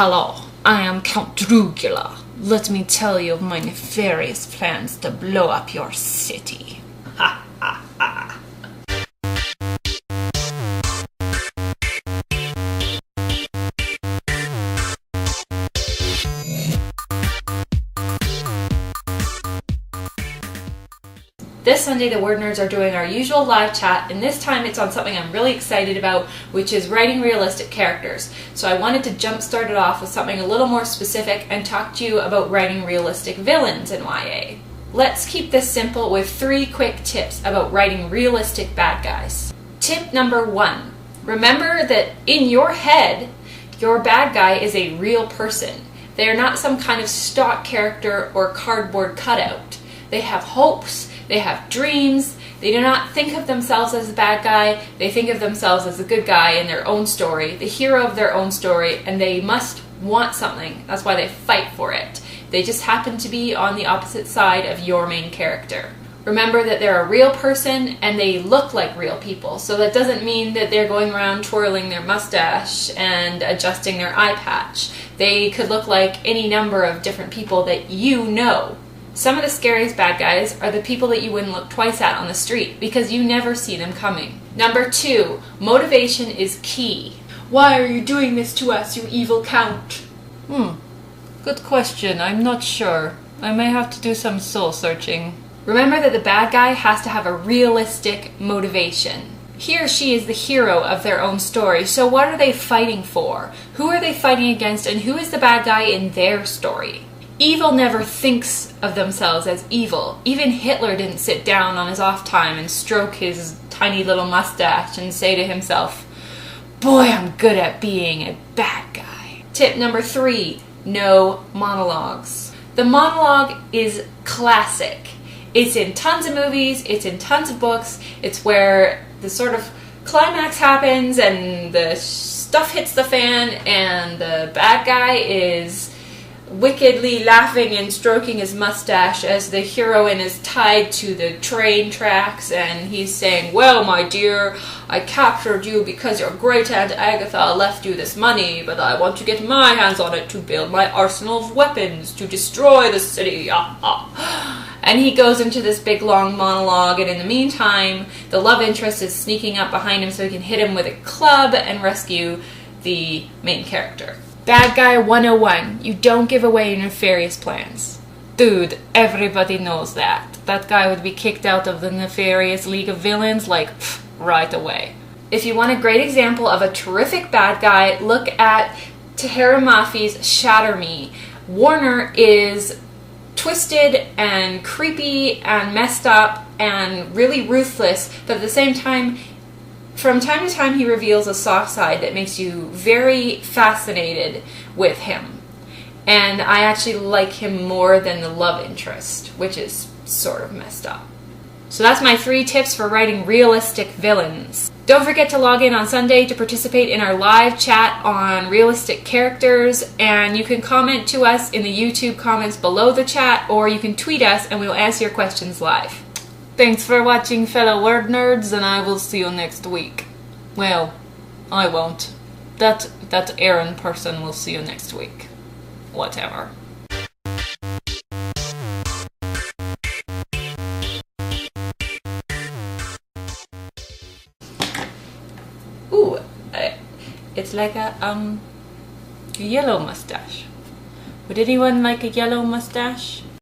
Hello, I am Count Dracula. Let me tell you of my nefarious plans to blow up your city. Ha ha ha. This Sunday, the WordNerds are doing our usual live chat, and this time it's on something I'm really excited about, which is writing realistic characters. So I wanted to jumpstart it off with something a little more specific and talk to you about writing realistic villains in YA. Let's keep this simple with 3 quick tips about writing realistic bad guys. Tip number 1. Remember that in your head, your bad guy is a real person. They are not some kind of stock character or cardboard cutout. They have hopes. They have dreams. They do not think of themselves as a bad guy. They think of themselves as a good guy in their own story, the hero of their own story, and they must want something. That's why they fight for it. They just happen to be on the opposite side of your main character. Remember that they're a real person and they look like real people. So that doesn't mean that they're going around twirling their mustache and adjusting their eye patch. They could look like any number of different people that you know. Some of the scariest bad guys are the people that you wouldn't look twice at on the street because you never see them coming. Number 2, motivation is key. Why are you doing this to us, you evil count? Good question. I'm not sure. I may have to do some soul searching. Remember that the bad guy has to have a realistic motivation. He or she is the hero of their own story, so what are they fighting for? Who are they fighting against, and who is the bad guy in their story? Evil never thinks of themselves as evil. Even Hitler didn't sit down on his off time and stroke his tiny little mustache and say to himself, "Boy, I'm good at being a bad guy." Tip number 3, no monologues. The monologue is classic. It's in tons of movies, it's in tons of books. It's where the sort of climax happens and the stuff hits the fan and the bad guy is wickedly laughing and stroking his mustache as the heroine is tied to the train tracks, and he's saying, "Well, my dear, I captured you because your great aunt Agatha left you this money, but I want to get my hands on it to build my arsenal of weapons to destroy the city." And he goes into this big long monologue, and in the meantime, the love interest is sneaking up behind him so he can hit him with a club and rescue the main character. Bad guy 101. You don't give away your nefarious plans. Dude, everybody knows that. That guy would be kicked out of the nefarious League of Villains right away. If you want a great example of a terrific bad guy, look at Tahereh Mafi's Shatter Me. Warner is twisted and creepy and messed up and really ruthless, but at the same time, from time to time, he reveals a soft side that makes you very fascinated with him. And I actually like him more than the love interest, which is sort of messed up. So that's my 3 tips for writing realistic villains. Don't forget to log in on Sunday to participate in our live chat on realistic characters, and you can comment to us in the YouTube comments below the chat, or you can tweet us and we'll answer your questions live. Thanks for watching, fellow word nerds, and I will see you next week. Well, I won't. That Aaron person will see you next week. Whatever. Ooh, it's like a yellow mustache. Would anyone like a yellow mustache?